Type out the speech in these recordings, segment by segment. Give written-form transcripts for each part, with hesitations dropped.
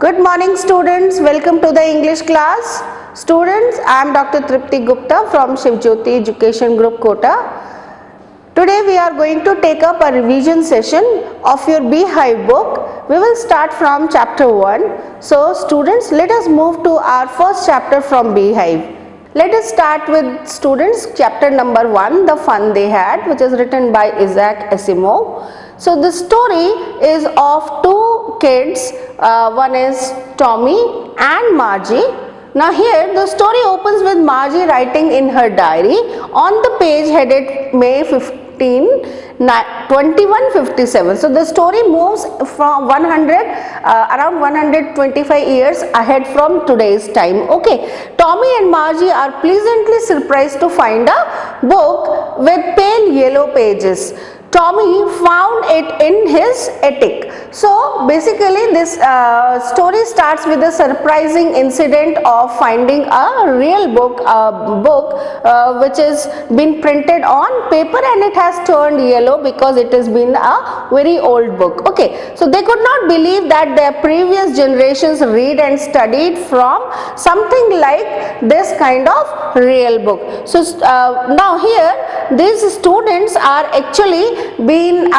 Good morning students, welcome to the English class. Students, I am Dr. Tripti Gupta from Shivjyoti Education Group Kota. Today we are going to take up a revision session of your Beehive book. We will start from chapter 1. So students, let us move to our first chapter from Beehive. Let us start with students chapter number 1, The Fun They Had, which is written by Isaac Asimov. So the story is of two kids, one is Tommy and Margie. Now here the story opens with Margie writing in her diary on the page headed May 15, 2157. So the story moves from around 125 years ahead from today's time. Okay, Tommy and Margie are pleasantly surprised to find a book with pale yellow pages. Tommy found it in his attic. So basically this story starts with a surprising incident of finding a real book, which is been printed on paper and it has turned yellow because it has been a very old book. Okay, so they could not believe that their previous generations read and studied from something like this kind of real book. So now here these students are actually been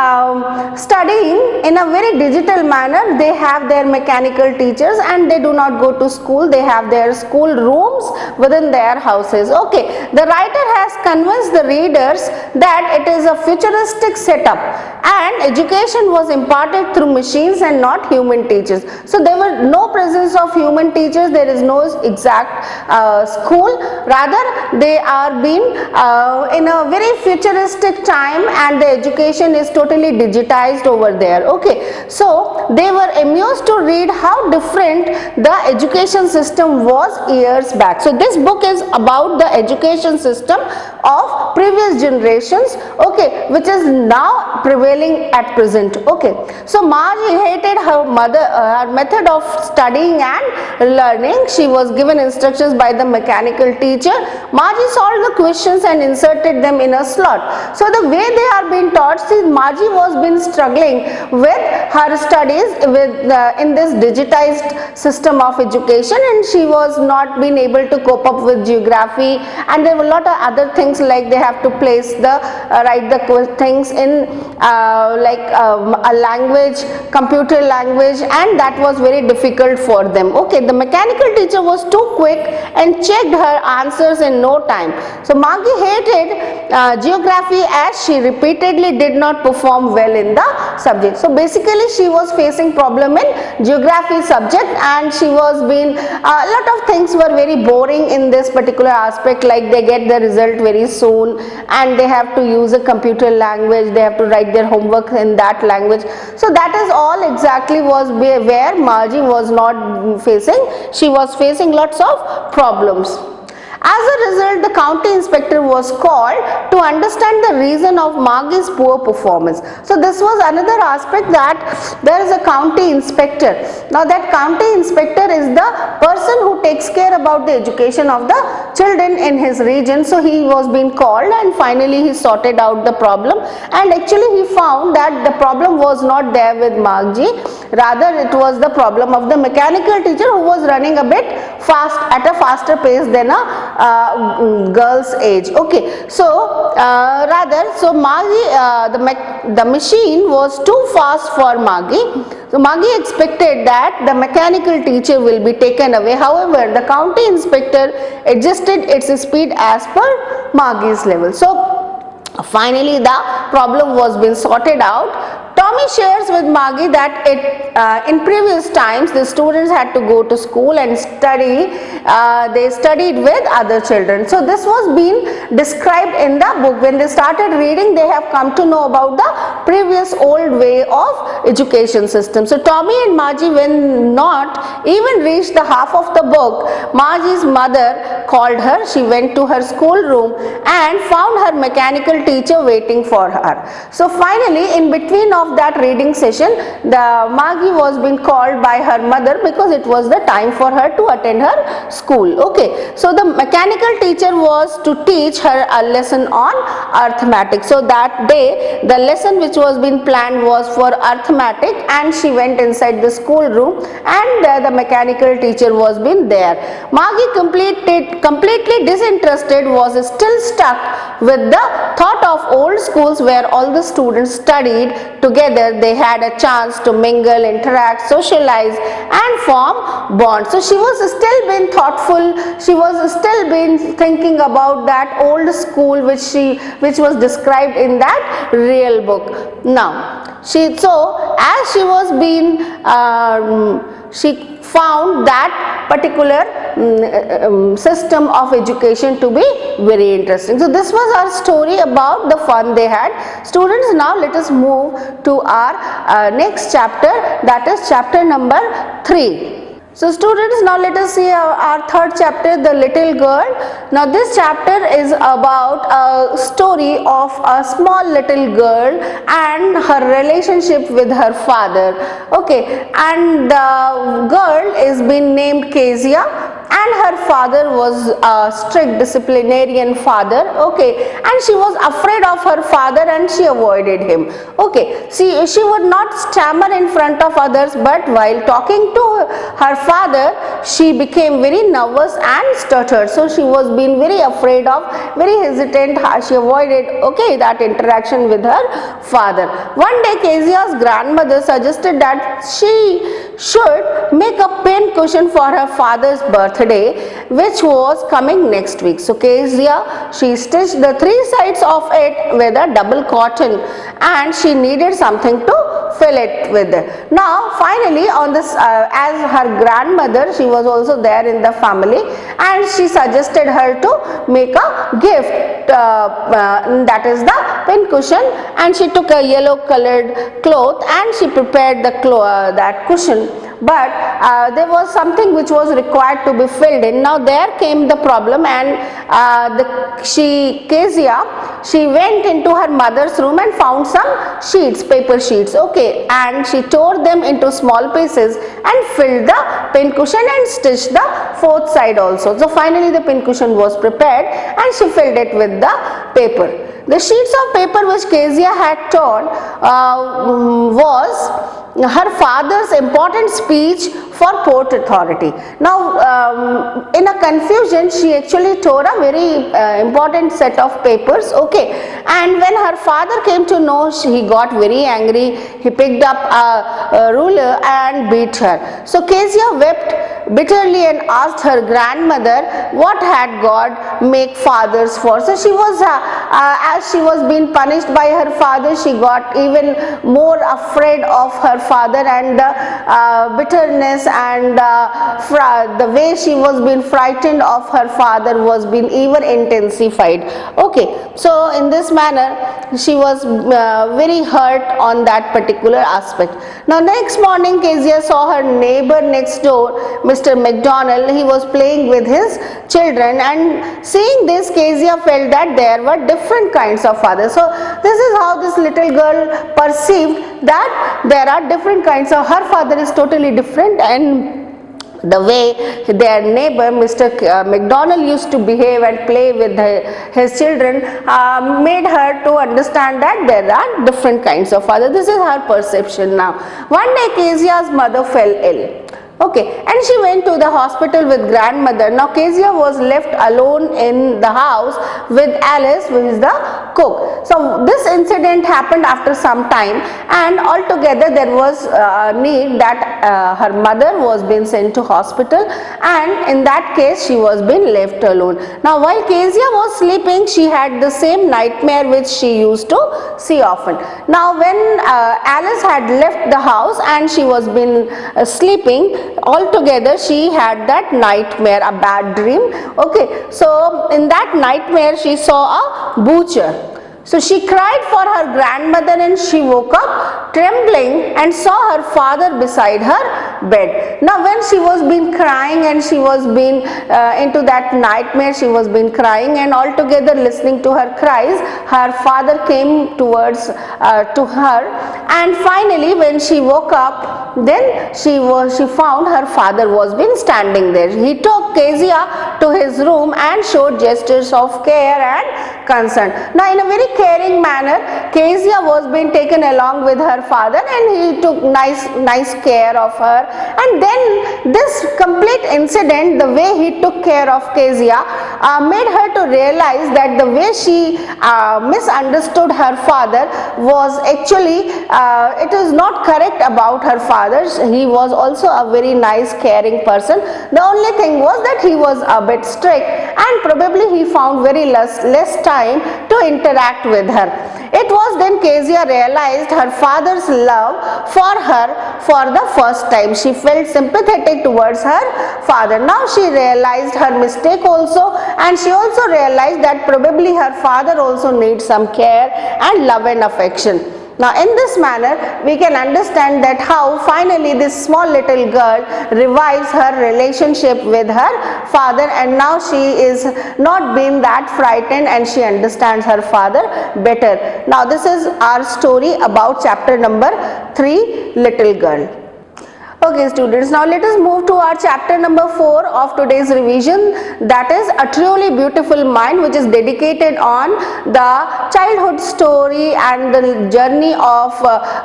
studying in a very digital manner. They have their mechanical teachers and they do not go to school. They have their school rooms within their houses. Okay, the writer has convinced the readers that it is a futuristic setup and education was imparted through machines and not human teachers. So there were no presence of human teachers. There is no exact school. Rather they are being in a very futuristic time and the education is totally digitized over there. Okay, so they were amused to read how different the education system was years back. So this book is about the education system of previous generations, okay, which is now prevailing at present. Okay, so Margie hated her method of studying and learning. She was given instructions by the mechanical teacher. Margie solved the questions and inserted them in a slot. So the way they are being taught, see, Margie was been struggling with her studies in this digitized system of education and she was not been able to cope up with geography and there were a lot of other things like they have to place the write the things in a language, computer language, and that was very difficult for them. Okay, the mechanical teacher was too quick and checked her answers in no time. So Margie hated geography as she repeatedly did not perform well in the subject. So basically she was facing problem in geography subject and she was being a lot of things were very boring in this particular aspect, like they get the result very soon and they have to use a computer language, they have to write their homework in that language. So that is all exactly was where Margie was not facing. She was facing lots of problems. As a result, the county inspector was called to understand the reason of Margie's poor performance. So this was another aspect, that there is a county inspector. Now that county inspector is the person who takes care about the education of the children in his region. So he was being called and finally he sorted out the problem and actually he found that the problem was not there with Margie, rather it was the problem of the mechanical teacher who was running a bit fast, at a faster pace than a girl's age. Okay, so so Margie, the machine was too fast for Margie. So Margie expected that the mechanical teacher will be taken away. However, the county inspector adjusted its speed as per Margie's level. So finally the problem was being sorted out. Tommy shares with Margie that in previous times the students had to go to school and study. They studied with other children. So this was being described in the book. When they started reading, they have come to know about the previous old way of education system. So Tommy and Margie, when not even reached the half of the book, Margie's mother called her. She went to her schoolroom and found her mechanical teacher waiting for her. So finally, in between of of that reading session, the Margie was being called by her mother because it was the time for her to attend her school. Okay, so the mechanical teacher was to teach her a lesson on arithmetic. So that day the lesson which was being planned was for arithmetic, and she went inside the school room, and the mechanical teacher was been there. Margie completely disinterested, was still stuck with the thought of old schools where all the students studied together. They had a chance to mingle, interact, socialize and form bonds. So she was still been thoughtful, she was still been thinking about that old school which was described in that real book. Now as she was being she found that particular system of education to be very interesting. So this was our story about the fun they had. Students, now let us move to our next chapter, that is chapter number 3. So students, now let us see our third chapter, The Little Girl. Now this chapter is about a story of a small little girl and her relationship with her father. Okay, and the girl is being named Kezia, and her father was a strict disciplinarian father. Okay, and she was afraid of her father and she avoided him. Okay, she would not stammer in front of others, but while talking to her father she became very nervous and stuttered. So she was being very afraid of, very hesitant, she avoided that interaction with her father. One day Kezia's grandmother suggested that she should make a pin cushion for her father's birthday, which was coming next week. So Kezia, she stitched the 3 sides of it with a double cotton, and she needed something to fill it with. Now finally, on this as her grandmother, she was also there in the family, and she suggested her to make a gift, that is the pin cushion, and she took a yellow colored cloth and she prepared the that cushion. But there was something which was required to be filled in. Now there came the problem, and Kezia, she went into her mother's room and found some sheets, paper sheets. Okay, and she tore them into small pieces and filled the pin cushion and stitched the 4th side also. So finally the pin cushion was prepared and she filled it with the paper. The sheets of paper which Kezia had torn was her father's important speech for Port Authority. Now in a confusion, she actually tore a very important set of papers. Okay, and when her father came to know, he got very angry. He picked up a ruler and beat her. So Kezia wept bitterly and asked her grandmother, what had God make fathers for? So she was as she was being punished by her father, she got even more afraid of her father, and the bitterness and the way she was being frightened of her father was being even intensified. Okay, so in this manner she was very hurt on that particular aspect. Now next morning Kezia saw her neighbor next door, Mr. McDonald. He was playing with his children, and seeing this, Kezia felt that there were different kinds of fathers. So this is how this little girl perceived that there are different kinds of, her father is totally different, and the way their neighbor Mr. McDonald used to behave and play with his children made her to understand that there are different kinds of fathers. This is her perception. Now one day Kezia's mother fell ill. Okay, and she went to the hospital with grandmother. Now Kezia was left alone in the house with Alice, who is the cook. So this incident happened after some time, and altogether there was a need that her mother was being sent to hospital, and in that case she was being left alone. Now while Kezia was sleeping, she had the same nightmare which she used to see often. Now when Alice had left the house and she was been sleeping, altogether she had that nightmare, a bad dream. Okay, so in that nightmare she saw a butcher. So she cried for her grandmother, and she woke up trembling and saw her father beside her bed. Now when she was been crying and she was been into that nightmare, she was been crying, and altogether listening to her cries, her father came towards to her, and finally when she woke up, then she found her father was been standing there. He took Kezia to his room and showed gestures of care and concern. Now in a very caring manner, Kezia was being taken along with her father, and he took nice care of her. And then this complete incident, the way he took care of Kezia, made her to realize that the way she misunderstood her father was actually it is not correct about her father. He was also a very nice caring person. The only thing was that he was a bit strict, and probably he found very less time to interact with her. It was then Kezia realized her father's love for her for the first time. She felt sympathetic towards her father. Now she realized her mistake also, and she also realized that probably her father also needs some care and love and affection. Now in this manner we can understand that how finally this small little girl revives her relationship with her father, and now she is not being that frightened and she understands her father better. Now this is our story about chapter number 3, Little Girl. Okay students, now let us move to our chapter number 4 of today's revision, that is A Truly Beautiful Mind, which is dedicated on the childhood story and the journey of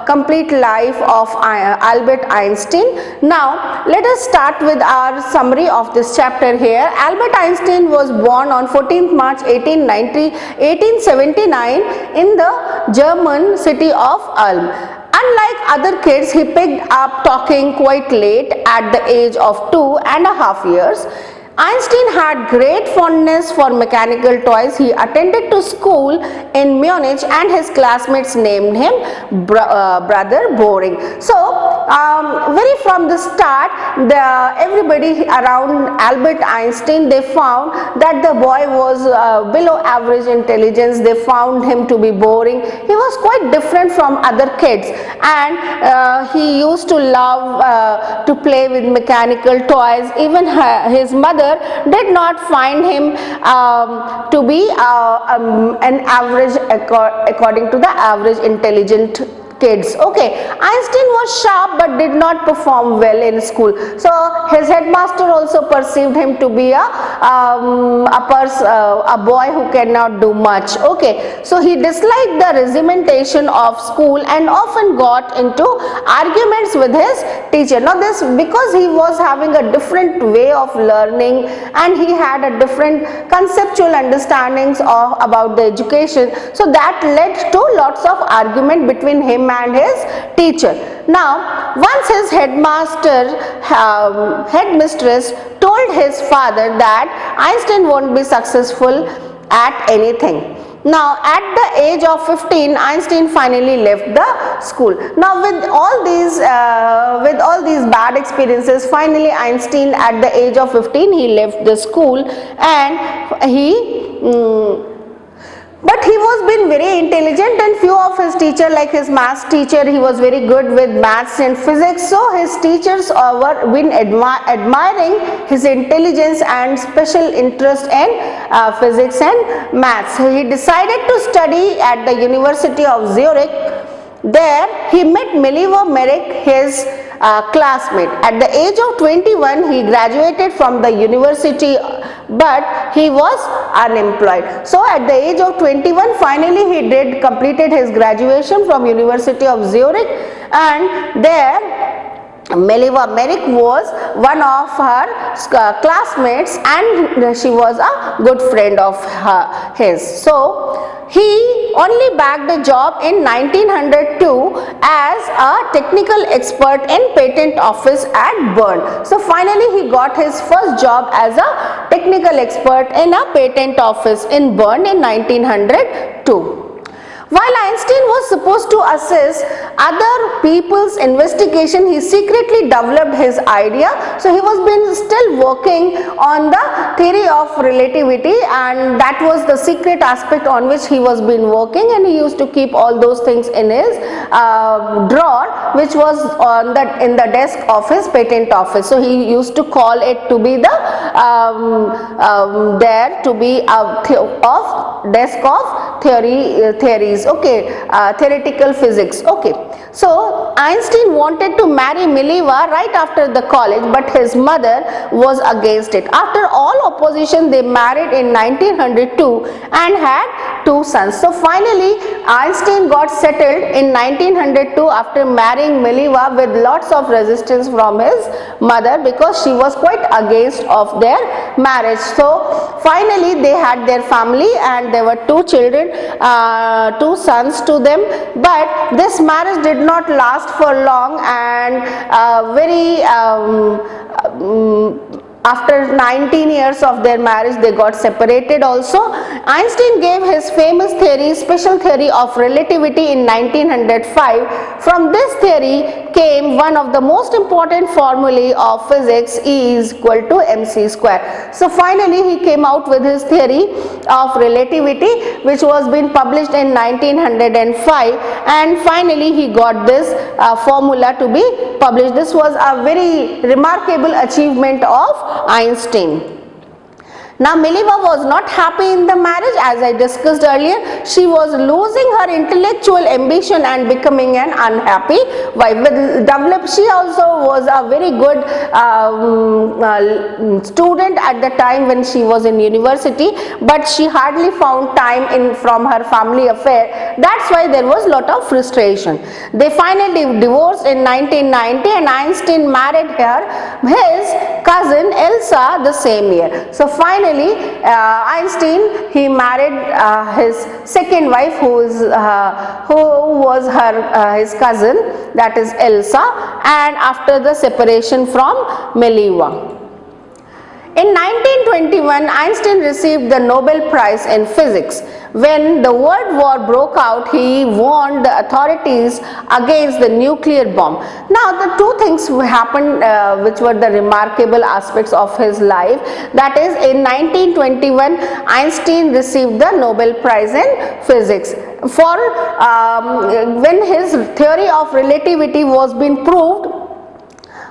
complete life of Albert Einstein. Now let us start with our summary of this chapter here. Albert Einstein was born on 14th March 1879 in the German city of Ulm. Unlike other kids, he picked up talking quite late at the age of 2.5 years. Einstein had great fondness for mechanical toys. He attended to school in Munich, and his classmates named him Brother Boring. So, very from the start, everybody around Albert Einstein, they found that the boy was below average intelligence. They found him to be boring. He was quite different from other kids, and he used to love to play with mechanical toys. Even his mother did not find him to be an average according to the average intelligent kids. Okay, Einstein was sharp but did not perform well in school. So his headmaster also perceived him to be a boy who cannot do much. Okay, so he disliked the regimentation of school and often got into arguments with his teacher. Now this because he was having a different way of learning, and he had a different conceptual understandings about the education. So that led to lots of argument between him and his teacher. Now once his headmistress told his father that Einstein won't be successful at anything. Now at the age of 15, Einstein finally left the school. Now with all these bad experiences, finally Einstein at the age of 15 he left the school, and but he was been very intelligent, and few of his teachers, like his maths teacher, he was very good with maths and physics. So his teachers were been admiring his intelligence and special interest in physics and maths. He decided to study at the University of Zurich. There he met Milivo Merrick, his classmate. At the age of 21, he graduated from the university, but he was unemployed. So at the age of 21, finally he completed his graduation from University of Zurich, and there Milivo Merrick was one of her classmates, and she was a good friend of his. So he only bagged a job in 1902 as a technical expert in patent office at Bern. So finally he got his first job as a technical expert in a patent office in Bern in 1902. While Einstein was supposed to assess other people's investigation, he secretly developed his idea. So he was been still working on the theory of relativity, and that was the secret aspect on which he was been working, and he used to keep all those things in his drawer, which was on in the desk of his patent office. So he used to call it to be the there to be a desk of theories, okay, theoretical physics. Okay, so Einstein wanted to marry Mileva right after the college, but his mother was against it. After all opposition, they married in 1902 and had 2 sons. So finally Einstein got settled in 1902 after marrying Mileva with lots of resistance from his mother, because she was quite against of their marriage. So finally they had their family, and there were 2 children, 2 sons to them, but this marriage did not last for long, and after 19 years of their marriage they got separated also. Einstein gave his famous theory, special theory of relativity, in 1905. From this theory came one of the most important formulae of physics, E is equal to mc square. So finally he came out with his theory of relativity, which was being published in 1905, and finally he got this formula to be published. This was a very remarkable achievement of Einstein. Now Mileva was not happy in the marriage, as I discussed earlier. She was losing her intellectual ambition and becoming an unhappy wife. She also was a very good student at the time when she was in university, but she hardly found time from her family affair. That's why there was lot of frustration. They finally divorced in 1990, and Einstein married his cousin Elsa the same year. So finally Einstein, he married his second wife, who was his cousin, that is Elsa, and after the separation from Mileva. In 1921, Einstein received the Nobel Prize in Physics. When the World War broke out, he warned the authorities against the nuclear bomb. Now the 2 things happened which were the remarkable aspects of his life. That is, in 1921 Einstein received the Nobel Prize in Physics for when his theory of relativity was being proved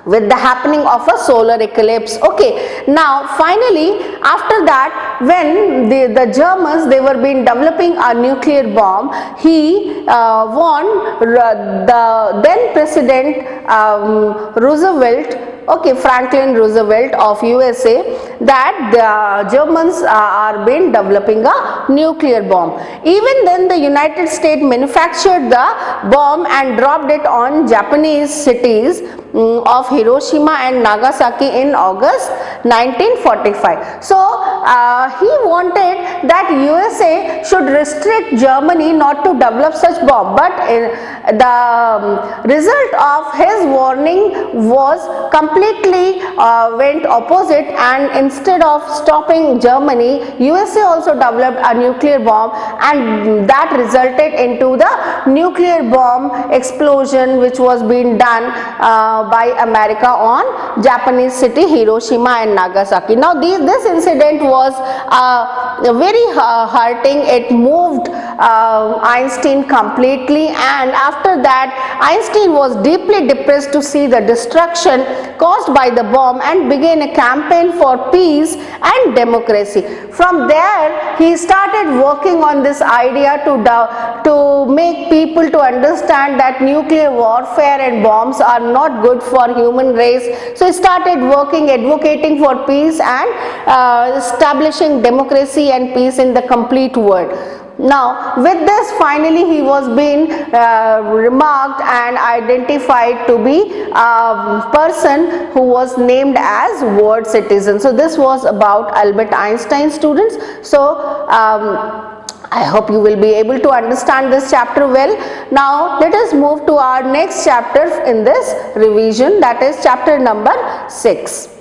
with the happening of a solar eclipse. Okay, now finally after that, when the Germans, they were been developing a nuclear bomb, he warned the then President Roosevelt, okay, Franklin Roosevelt of USA, that the Germans are been developing a nuclear bomb. Even then the United States manufactured the bomb and dropped it on Japanese cities of Hiroshima and Nagasaki in August 1945. So he wanted that USA should restrict Germany not to develop such bomb, but the result of his warning was completely went opposite, and instead of stopping Germany, USA also developed a nuclear bomb, and that resulted into the nuclear bomb explosion which was being done by America on Japanese city Hiroshima and Nagasaki. Now this incident was very hurting. It moved Einstein completely, and after that Einstein was deeply depressed to see the destruction caused by the bomb, and began a campaign for peace and democracy. From there he started working on this idea to make people to understand that nuclear warfare and bombs are not good for human race. So he started working, advocating for peace and establishing democracy and peace in the complete world. Now with this, finally he was being remarked and identified to be a person who was named as world citizen. So this was about Albert Einstein, students. So I hope you will be able to understand this chapter well. Now let us move to our next chapter in this revision, that is chapter number 6.